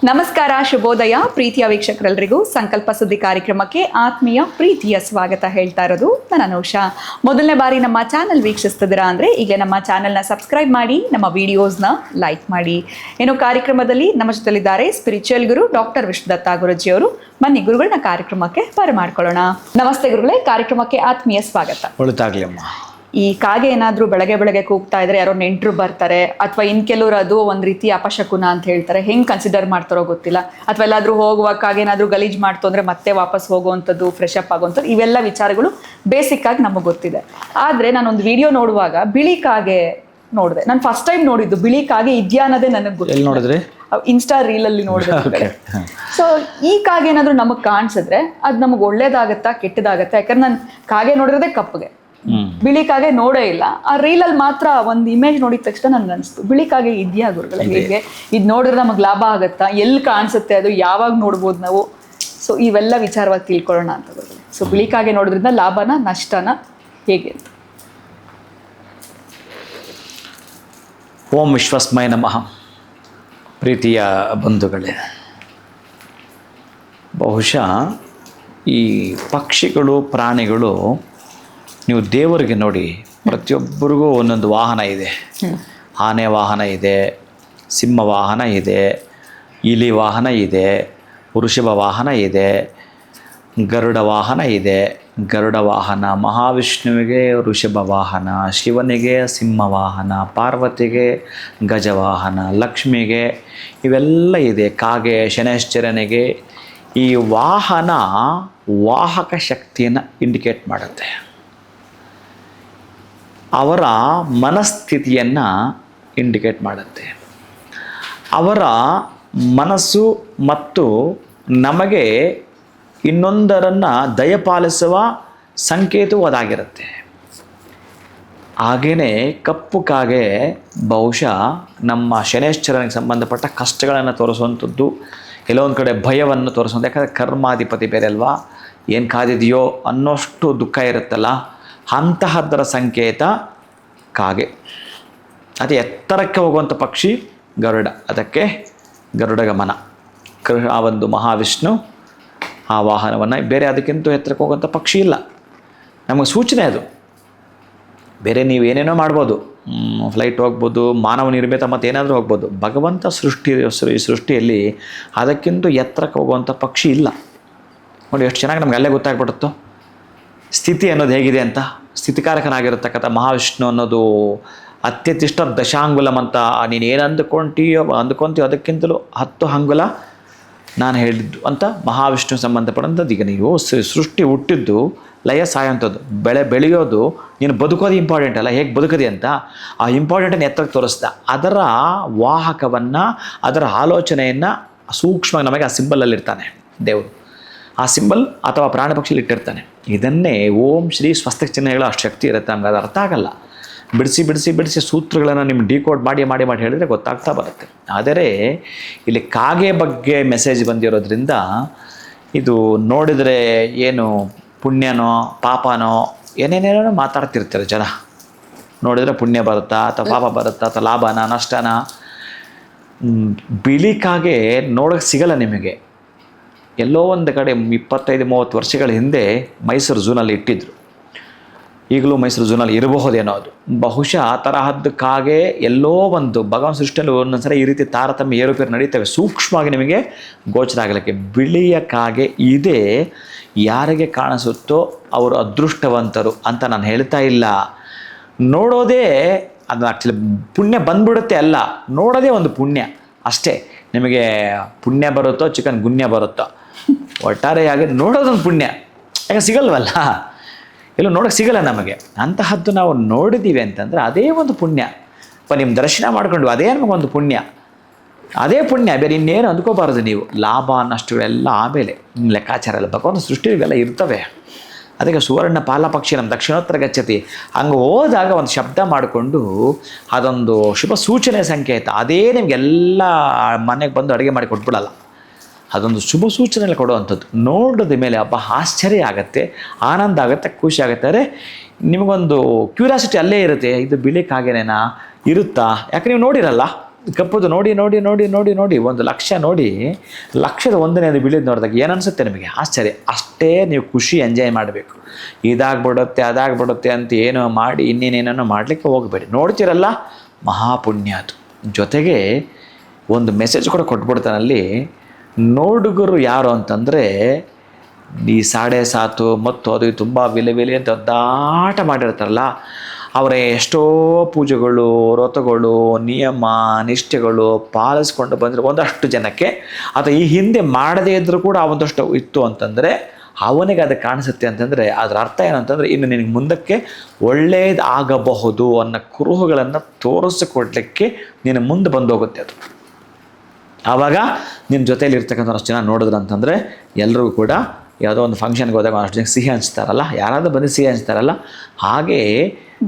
ನಮಸ್ಕಾರ, ಶುಭೋದಯ ಪ್ರೀತಿಯ ವೀಕ್ಷಕರೆಲ್ಲರಿಗೂ ಸಂಕಲ್ಪ ಸುದ್ದಿ ಕಾರ್ಯಕ್ರಮಕ್ಕೆ ಆತ್ಮೀಯ ಪ್ರೀತಿಯ ಸ್ವಾಗತ ಹೇಳ್ತಾ ಇರೋದು ನಾನು ಅನೂಷಾ. ಮೊದಲನೇ ಬಾರಿ ನಮ್ಮ ಚಾನಲ್ ವೀಕ್ಷಿಸ್ತಿದ್ದೀರಾ ಅಂದರೆ ಈಗ ನಮ್ಮ ಚಾನಲ್ನ ಸಬ್ಸ್ಕ್ರೈಬ್ ಮಾಡಿ, ನಮ್ಮ ವಿಡಿಯೋಸ್ನ ಲೈಕ್ ಮಾಡಿ. ಏನು ಕಾರ್ಯಕ್ರಮದಲ್ಲಿ ನಮ್ಮ ಜೊತೆಲಿದ್ದಾರೆ ಸ್ಪಿರಿಚುವಲ್ ಗುರು ಡಾಕ್ಟರ್ ವಿಷ್ಣುದತ್ತ ಗುರುಜಿಯವರು. ಬನ್ನಿ ಗುರುಗಳನ್ನ ಕಾರ್ಯಕ್ರಮಕ್ಕೆ ಬರಮಾಡ್ಕೊಳ್ಳೋಣ. ನಮಸ್ತೆ ಗುರುಗಳೇ, ಕಾರ್ಯಕ್ರಮಕ್ಕೆ ಆತ್ಮೀಯ ಸ್ವಾಗತ. ಒಳ್ಳೆದಾಗ್ಲಿ ಅಮ್ಮ. ಈ ಕಾಗೆ ಏನಾದರೂ ಬೆಳಗ್ಗೆ ಕೂಗ್ತಾ ಇದ್ರೆ ಯಾರೋ ನೆಂಟರು ಬರ್ತಾರೆ, ಅಥವಾ ಇನ್ ಕೆಲವರು ಅದು ಒಂದು ರೀತಿ ಅಪಶಕುನ ಅಂತ ಹೇಳ್ತಾರೆ, ಹೆಂಗೆ ಕನ್ಸಿಡರ್ ಮಾಡ್ತಾರೋ ಗೊತ್ತಿಲ್ಲ. ಅಥವಾ ಎಲ್ಲಾದರೂ ಹೋಗುವಾಗ ಕಾಗೆ ಏನಾದರೂ ಗಲೀಜು ಮಾಡ್ತು ಅಂದರೆ ಮತ್ತೆ ವಾಪಸ್ ಹೋಗುವಂಥದ್ದು, ಫ್ರೆಶ್ ಅಪ್ ಆಗುವಂಥದ್ದು, ಇವೆಲ್ಲ ವಿಚಾರಗಳು ಬೇಸಿಕ್ ಆಗಿ ನಮಗೆ ಗೊತ್ತಿದೆ. ಆದರೆ ನಾನೊಂದು ವಿಡಿಯೋ ನೋಡುವಾಗ ಬಿಳಿ ಕಾಗೆ ನೋಡಿದೆ. ನಾನು ಫಸ್ಟ್ ಟೈಮ್ ನೋಡಿದ್ದು ಬಿಳಿ ಕಾಗೆ ಇದೆಯಾ ಅನ್ನೋದೇ ನನಗೆ ಗೊತ್ತಿಲ್ಲ. ನೋಡಿದ್ರಿ? ಇನ್ಸ್ಟಾ ರೀಲಲ್ಲಿ ನೋಡಿದೆ. ಸೊ ಈ ಕಾಗೆ ಏನಾದರೂ ನಮಗೆ ಕಾಣಿಸಿದ್ರೆ ಅದು ನಮಗೆ ಒಳ್ಳೇದಾಗತ್ತಾ ಕೆಟ್ಟದಾಗತ್ತಾ? ಯಾಕಂದ್ರೆ ನಾನು ಕಾಗೆ ನೋಡಿರೋದೇ ಕಪ್ಪಗೆ, ಬಿಳಿ ಕಾಗೆ ನೋಡೇ ಇಲ್ಲ. ಆ ರೀಲಲ್ಲಿ ಮಾತ್ರ ಒಂದು ಇಮೇಜ್ ನೋಡಿದ ತಕ್ಷಣ ನನ್ಗೆ ಅನಿಸ್ತು ಬಿಳಿ ಕಾಗೆ ಇದೆಯಾ ಗುರುಗಳ, ಹೇಗೆ ಇದು ನೋಡಿದ್ರೆ ನಮಗೆ ಲಾಭ ಆಗುತ್ತಾ, ಎಲ್ಲಿ ಕಾಣಿಸುತ್ತೆ ಅದು, ಯಾವಾಗ ನೋಡ್ಬೋದು ನಾವು? ಸೊ ಇವೆಲ್ಲ ವಿಚಾರವಾಗಿ ತಿಳ್ಕೊಳ್ಳೋಣ ಅಂತ ಗುರುಗಳೇ. ಸೊ ಬಿಳಿ ಕಾಗೆ ನೋಡೋದ್ರಿಂದ ಲಾಭನ ನಷ್ಟನ ಹೇಗೆ ಅಂತ? ಓಂ ವಿಶ್ವಸ್ಮಯ ನಮಃ. ಪ್ರೀತಿಯ ಬಂಧುಗಳೇ, ಬಹುಶಃ ಈ ಪಕ್ಷಿಗಳು ಪ್ರಾಣಿಗಳು ನೀವು ದೇವರಿಗೆ ನೋಡಿ, ಪ್ರತಿಯೊಬ್ಬರಿಗೂ ಒಂದೊಂದು ವಾಹನ ಇದೆ. ಆನೆ ವಾಹನ ಇದೆ, ಸಿಂಹ ವಾಹನ ಇದೆ, ಇಲಿ ವಾಹನ ಇದೆ, ವೃಷಭ ವಾಹನ ಇದೆ, ಗರುಡ ವಾಹನ ಇದೆ. ಗರುಡ ವಾಹನ ಮಹಾವಿಷ್ಣುವಿಗೆ ವೃಷಭ ವಾಹನ, ಶಿವನಿಗೆ ಸಿಂಹ ವಾಹನ, ಪಾರ್ವತಿಗೆ ಗಜವಾಹನ, ಲಕ್ಷ್ಮಿಗೆ ಇವೆಲ್ಲ ಇದೆ. ಕಾಗೆ ಶನೈಶ್ಚರನಿಗೆ. ಈ ವಾಹನ ವಾಹಕ ಶಕ್ತಿಯನ್ನು ಇಂಡಿಕೇಟ್ ಮಾಡುತ್ತೆ. ಅವರ ಮನಸ್ಥಿತಿಯನ್ನು ಇಂಡಿಕೇಟ್ ಮಾಡುತ್ತೆ. ಅವರ ಮನಸ್ಸು ಮತ್ತು ನಮಗೆ ಇನ್ನೊಂದರನ್ನು ದಯಪಾಲಿಸುವ ಸಂಕೇತವೂ ಅದಾಗಿರುತ್ತೆ. ಹಾಗೆಯೇ ಕಪ್ಪು ಕಾಗೆ ಬಹುಶಃ ನಮ್ಮ ಶನೈಶ್ಚರನಿಗೆ ಸಂಬಂಧಪಟ್ಟ ಕಷ್ಟಗಳನ್ನು ತೋರಿಸುವಂಥದ್ದು, ಎಲ್ಲೋ ಒಂದು ಕಡೆ ಭಯವನ್ನು ತೋರಿಸುವಂಥ. ಯಾಕಂದರೆ ಕರ್ಮಾಧಿಪತಿ ಬೇರೆ ಅಲ್ವಾ, ಏನು ಕಾದಿದೆಯೋ ಅನ್ನೋಷ್ಟು ದುಃಖ ಇರುತ್ತಲ್ಲ, ಅಂತಹದ್ದರ ಸಂಕೇತ ಕಾಗೆ. ಅತಿ ಎತ್ತರಕ್ಕೆ ಹೋಗುವಂಥ ಪಕ್ಷಿ ಗರುಡ, ಅದಕ್ಕೆ ಗರುಡ ಗಮನ. ಆ ಒಂದು ಮಹಾವಿಷ್ಣು ಆ ವಾಹನವನ್ನು, ಬೇರೆ ಅದಕ್ಕಿಂತ ಎತ್ತರಕ್ಕೆ ಹೋಗುವಂಥ ಪಕ್ಷಿ ಇಲ್ಲ. ನಮಗೆ ಸೂಚನೆ ಅದು. ಬೇರೆ ನೀವು ಏನೇನೋ ಮಾಡ್ಬೋದು, ಫ್ಲೈಟ್ ಹೋಗ್ಬೋದು, ಮಾನವ ನಿರ್ಮಿತ ಮತ್ತು ಏನಾದರೂ ಹೋಗ್ಬೋದು. ಭಗವಂತ ಈ ಸೃಷ್ಟಿಯಲ್ಲಿ ಅದಕ್ಕಿಂತ ಎತ್ತರಕ್ಕೆ ಹೋಗುವಂಥ ಪಕ್ಷಿ ಇಲ್ಲ. ನೋಡಿ ಎಷ್ಟು ಚೆನ್ನಾಗಿ ನಮ್ಗೆ ಅಲ್ಲೇ ಗೊತ್ತಾಗ್ಬಿಡುತ್ತೋ ಸ್ಥಿತಿ ಅನ್ನೋದು ಹೇಗಿದೆ ಅಂತ. ಸ್ಥಿತಿಕಾರಕನಾಗಿರತಕ್ಕಂಥ ಮಹಾವಿಷ್ಣು ಅನ್ನೋದು ಅತ್ಯತಿಷ್ಠ ದಶಾಂಗುಲಂ ಅಂತ. ನೀನು ಏನು ಅಂದ್ಕೊಂತೀಯೋ ಅದಕ್ಕಿಂತಲೂ 10 ಅಂಗುಲ ನಾನು ಹೇಳಿದ್ದು ಅಂತ ಮಹಾವಿಷ್ಣು ಸಂಬಂಧಪಟ್ಟಂಥದ್ದು. ಈಗ ನೀವು ಸೃಷ್ಟಿ ಹುಟ್ಟಿದ್ದು, ಲಯ ಸಾಯೋಂಥದ್ದು, ಬೆಳೆಯೋದು, ನೀನು ಬದುಕೋದು ಇಂಪಾರ್ಟೆಂಟ್ ಅಲ್ಲ, ಹೇಗೆ ಬದುಕೋದಿ ಅಂತ ಆ ಇಂಪಾರ್ಟೆಂಟನ್ನು ಎತ್ತರಕ್ಕೆ ತೋರಿಸ್ದ. ಅದರ ವಾಹಕವನ್ನು, ಅದರ ಆಲೋಚನೆಯನ್ನು ಸೂಕ್ಷ್ಮವಾಗಿ ನಮಗೆ ಆ ಸಿಂಬಲಲ್ಲಿ ಇರ್ತಾನೆ ದೇವರು. ಆ ಸಿಂಬಲ್ ಅಥವಾ ಪ್ರಾಣ ಪಕ್ಷಿಲಿ ಇಟ್ಟಿರ್ತಾನೆ. ಇದನ್ನೇ ಓಂ ಶ್ರೀ ಸ್ವಸ್ತಿಕ್ ಚಿಹ್ನೆಗಳ ಅಷ್ಟು ಶಕ್ತಿ ಇರುತ್ತೆ. ನಮ್ಗೆ ಅದು ಅರ್ಥ ಆಗಲ್ಲ. ಬಿಡಿಸಿ ಸೂತ್ರಗಳನ್ನು ನಿಮ್ಮ ಡಿಕೋಡ್ ಮಾಡಿ ಹೇಳಿದರೆ ಗೊತ್ತಾಗ್ತಾ ಬರುತ್ತೆ. ಆದರೆ ಇಲ್ಲಿ ಕಾಗೆ ಬಗ್ಗೆ ಮೆಸೇಜ್ ಬಂದಿರೋದ್ರಿಂದ ಇದು ನೋಡಿದರೆ ಏನು ಪುಣ್ಯನೋ ಪಾಪನೋ ಏನೇನೇನೋ ಮಾತಾಡ್ತಿರ್ತಾರೆ ಜನ. ನೋಡಿದರೆ ಪುಣ್ಯ ಬರುತ್ತಾ ಅಥವಾ ಪಾಪ ಬರುತ್ತಾ ಅಥವಾ ಲಾಭನ ನಷ್ಟನ. ಬಿಳಿ ಕಾಗೆ ನೋಡೋಕ್ಕೆ ಸಿಗಲ್ಲ ನಿಮಗೆ. ಎಲ್ಲೋ ಒಂದು ಕಡೆ 25-30 ವರ್ಷಗಳ ಹಿಂದೆ ಮೈಸೂರು ಝೂನಲ್ಲಿ ಇಟ್ಟಿದ್ರು. ಈಗಲೂ ಮೈಸೂರು ಝೂನಲ್ಲಿ ಇರಬಹುದೇನೋ ಅದು. ಬಹುಶಃ ಆ ತರಹದ್ದು ಕಾಗೆ ಎಲ್ಲೋ ಒಂದು ಭಗವಾನ್ ಸೃಷ್ಟಿಯಲ್ಲಿ ಒಂದೊಂದ್ಸಲ ಈ ರೀತಿ ತಾರತಮ್ಯ ಏರುಪೇರು ನಡೀತವೆ. ಸೂಕ್ಷ್ಮವಾಗಿ ನಿಮಗೆ ಗೋಚರ ಆಗಲಿಕ್ಕೆ ಬಿಳಿಯ ಕಾಗೆ ಇದೆ. ಯಾರಿಗೆ ಕಾಣಿಸುತ್ತೋ ಅವರು ಅದೃಷ್ಟವಂತರು ಅಂತ ನಾನು ಹೇಳ್ತಾ ಇಲ್ಲ. ನೋಡೋದೇ ಅದು ಆ್ಯಕ್ಚುಲಿ ಪುಣ್ಯ ಬಂದ್ಬಿಡುತ್ತೆ ಅಲ್ಲ, ನೋಡೋದೇ ಒಂದು ಪುಣ್ಯ ಅಷ್ಟೇ. ನಿಮಗೆ ಪುಣ್ಯ ಬರುತ್ತೋ ಚಿಕನ್ ಗುಣ್ಯ ಬರುತ್ತೋ, ಒಟ್ಟಾರೆಯಾಗಿ ನೋಡೋದೊಂದು ಪುಣ್ಯ. ಯಾಕೆ ಸಿಗಲ್ವಲ್ಲ, ಎಲ್ಲೂ ನೋಡೋಕ್ಕೆ ಸಿಗಲ್ಲ ನಮಗೆ. ಅಂತಹದ್ದು ನಾವು ನೋಡಿದ್ದೀವಿ ಅಂತಂದರೆ ಅದೇ ಒಂದು ಪುಣ್ಯ. ನಿಮ್ಮ ದರ್ಶನ ಮಾಡ್ಕೊಂಡು ಅದೇ ನಮಗೊಂದು ಪುಣ್ಯ, ಅದೇ ಪುಣ್ಯ. ಬೇರೆ ಇನ್ನೇನು ಅಂದ್ಕೋಬಾರದು ನೀವು. ಲಾಭ ನಷ್ಟಗಳೆಲ್ಲ ಆಮೇಲೆ ಲೆಕ್ಕಾಚಾರ ಎಲ್ಲ ಭಗವಂತ ಸೃಷ್ಟಿ ಇವೆಲ್ಲ ಇರ್ತವೆ. ಅದಕ್ಕೆ ಸುವರ್ಣ ಪಾಲಪಕ್ಷಿ ನಮ್ಮ ದಕ್ಷಿಣೋತ್ತರ ಗಚ್ಚತಿ. ಹಂಗೆ ಹೋದಾಗ ಒಂದು ಶಬ್ದ ಮಾಡಿಕೊಂಡು ಅದೊಂದು ಶುಭ ಸೂಚನೆ ಸಂಕೇತ. ಅದೇ ನಿಮಗೆಲ್ಲ ಮನೆಗೆ ಬಂದು ಅಡುಗೆ ಮಾಡಿ ಕೊಟ್ಬಿಡಲ್ಲ. ಅದೊಂದು ಶುಭ ಸೂಚನೆ ಕೊಡುವಂಥದ್ದು. ನೋಡಿದ ಮೇಲೆ ಹಬ್ಬ ಆಶ್ಚರ್ಯ ಆಗುತ್ತೆ, ಆನಂದ ಆಗುತ್ತೆ, ಖುಷಿ ಆಗುತ್ತೆ. ಅರೆ ನಿಮಗೊಂದು ಕ್ಯೂರಿಯಾಸಿಟಿ ಅಲ್ಲೇ ಇರುತ್ತೆ, ಇದು ಬಿಳಿ ಕಾಗೆನೇನಾ ಇರುತ್ತಾ? ಯಾಕೆ ನೀವು ನೋಡಿರಲ್ಲ, ಕಪ್ಪುದು ನೋಡಿ ನೋಡಿ ನೋಡಿ ನೋಡಿ ನೋಡಿ 1,00,000 ನೋಡಿ, 1,01,ನೇದು ಬಿಳಿದು ನೋಡಿದಾಗ ಏನು ಅನಿಸುತ್ತೆ ನಿಮಗೆ? ಆಶ್ಚರ್ಯ. ಅಷ್ಟೇ ನೀವು ಖುಷಿ ಎಂಜಾಯ್ ಮಾಡಬೇಕು. ಇದಾಗ್ಬಿಡುತ್ತೆ ಅದಾಗ್ಬಿಡುತ್ತೆ ಅಂತ ಏನೋ ಮಾಡಿ ಇನ್ನೇನೇನೋ ಮಾಡಲಿಕ್ಕೆ ಹೋಗಬೇಡಿ. ನೋಡ್ತಿರಲ್ಲ, ಮಹಾಪುಣ್ಯ ಅದು. ಜೊತೆಗೆ ಒಂದು ಮೆಸೇಜ್ ಕೂಡ ಕೊಟ್ಬಿಡ್ತಾನಲ್ಲಿ. ನೋಡುಗರು ಯಾರು ಅಂತಂದರೆ ಈ 7.5 ಮತ್ತು ಅದು ತುಂಬ ವಿಲೆ ಅಂತ ಒದ್ದಾಟ ಮಾಡಿರ್ತಾರಲ್ಲ, ಅವರ ಎಷ್ಟೋ ಪೂಜೆಗಳು, ವ್ರತಗಳು, ನಿಯಮ ನಿಷ್ಠೆಗಳು ಪಾಲಿಸ್ಕೊಂಡು ಬಂದರೆ ಒಂದಷ್ಟು ಜನಕ್ಕೆ, ಅಥವಾ ಈ ಹಿಂದೆ ಮಾಡದೇ ಇದ್ದರೂ ಕೂಡ ಒಂದಷ್ಟು ಇತ್ತು ಅಂತಂದರೆ ಅವನಿಗೆ ಅದು ಕಾಣಿಸುತ್ತೆ ಅಂತಂದರೆ ಅದರ ಅರ್ಥ ಏನಂತಂದರೆ ಇನ್ನು ನಿನಗೆ ಮುಂದಕ್ಕೆ ಒಳ್ಳೆಯದಾಗಬಹುದು ಅನ್ನೋ ಕುರುಹುಗಳನ್ನು ತೋರಿಸಿಕೊಡ್ಲಿಕ್ಕೆ ನೀನು ಮುಂದೆ ಬಂದೋಗುತ್ತೆ ಅದು. ಆವಾಗ ನಿನ್ನ ಜೊತೆಯಲ್ಲಿ ಇರ್ತಕ್ಕಂಥ ಅಷ್ಟು ಜನ ನೋಡಿದ್ರು ಅಂತಂದರೆ ಎಲ್ರಿಗೂ ಕೂಡ ಯಾವುದೋ ಒಂದು ಫಂಕ್ಷನ್ಗೆ ಹೋದಾಗ ಅಷ್ಟು ಜನ ಸಿಹಿ ಹಂಚ್ತಾರಲ್ಲ, ಯಾರಾದರೂ ಬಂದು ಸಿಹಿ ಹಂಚ್ತಾರಲ್ಲ, ಹಾಗೇ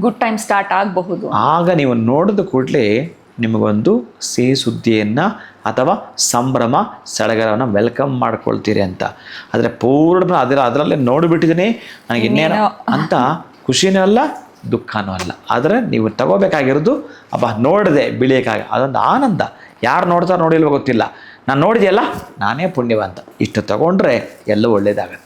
ಗುಡ್ ಟೈಮ್ ಸ್ಟಾರ್ಟ್ ಆಗಬಹುದು. ಆಗ ನೀವು ನೋಡಿದ ಕೂಡಲೇ ನಿಮಗೊಂದು ಸಿಹಿ ಸುದ್ದಿಯನ್ನು ಅಥವಾ ಸಂಭ್ರಮ ಸಡಗರವನ್ನು ವೆಲ್ಕಮ್ ಮಾಡ್ಕೊಳ್ತೀರಿ ಅಂತ. ಆದರೆ ಪೂರ್ಣ ಅದರಲ್ಲೇ ನೋಡಿಬಿಟ್ಟಿದ್ದೀನಿ ನನಗೆ ಇನ್ನೇನೋ ಅಂತ ಖುಷಿನೂ ಅಲ್ಲ ದುಃಖನೂ ಅಲ್ಲ. ಆದರೆ ನೀವು ತಗೋಬೇಕಾಗಿರೋದು ಅಬ್ಬಾ ನೋಡಿದೆ ಬಿಳಿಯಕ್ಕಾಗಿ ಅದೊಂದು ಆನಂದ. ಯಾರು ನೋಡ್ತಾರೋ ನೋಡಿಲ್ವೋ ಗೊತ್ತಿಲ್ಲ, ನಾನು ನೋಡಿದೆಯಲ್ಲ ನಾನೇ ಪುಣ್ಯವಂತ. ಇಷ್ಟು ತಗೊಂಡ್ರೆ ಎಲ್ಲ ಒಳ್ಳೇದಾಗತ್ತೆ.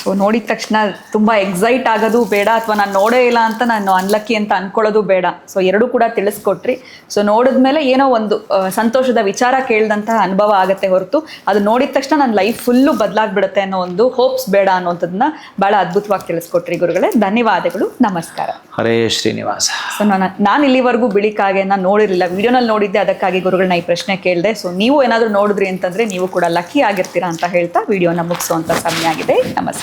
ಸೊ ನೋಡಿದ ತಕ್ಷಣ ತುಂಬ ಎಕ್ಸೈಟ್ ಆಗೋದು ಬೇಡ, ಅಥವಾ ನಾನು ನೋಡೇ ಇಲ್ಲ ಅಂತ ನಾನು ಅನ್ಲಕ್ಕಿ ಅಂತ ಅನ್ಕೊಳ್ಳೋದು ಬೇಡ. ಸೊ ಎರಡೂ ಕೂಡ ತಿಳಿಸ್ಕೊಟ್ರಿ. ಸೊ ನೋಡಿದ್ಮೇಲೆ ಏನೋ ಒಂದು ಸಂತೋಷದ ವಿಚಾರ ಕೇಳಿದಂತಹ ಅನುಭವ ಆಗತ್ತೆ ಹೊರತು ಅದು ನೋಡಿದ ತಕ್ಷಣ ನನ್ನ ಲೈಫ್ ಫುಲ್ಲು ಬದಲಾಗ್ಬಿಡುತ್ತೆ ಅನ್ನೋ ಒಂದು ಹೋಪ್ಸ್ ಬೇಡ ಅನ್ನೋಂಥದ್ದನ್ನ ಭಾಳ ಅದ್ಭುತವಾಗಿ ತಿಳಿಸ್ಕೊಟ್ರಿ ಗುರುಗಳೇ. ಧನ್ಯವಾದಗಳು, ನಮಸ್ಕಾರ. ಹರೇ ಶ್ರೀನಿವಾಸ. ಸೊ ನಾನು ಇಲ್ಲಿವರೆಗೂ ಬಿಳಿ ಕಾಗೆನ ನೋಡಿರಲಿಲ್ಲ, ವಿಡಿಯೋನಲ್ಲಿ ನೋಡಿದ್ದೆ, ಅದಕ್ಕಾಗಿ ಗುರುಗಳನ್ನ ಈ ಪ್ರಶ್ನೆ ಕೇಳಿದೆ. ಸೊ ನೀವು ಏನಾದರೂ ನೋಡಿದ್ರಿ ಅಂತಂದರೆ ನೀವು ಕೂಡ ಲಕ್ಕಿ ಆಗಿರ್ತೀರಾ ಅಂತ ಹೇಳ್ತಾ ವಿಡಿಯೋನ ಮುಗಿಸುವಂಥ ಸಮಯ ಆಗಿದೆ. ನಮಸ್ಕಾರ.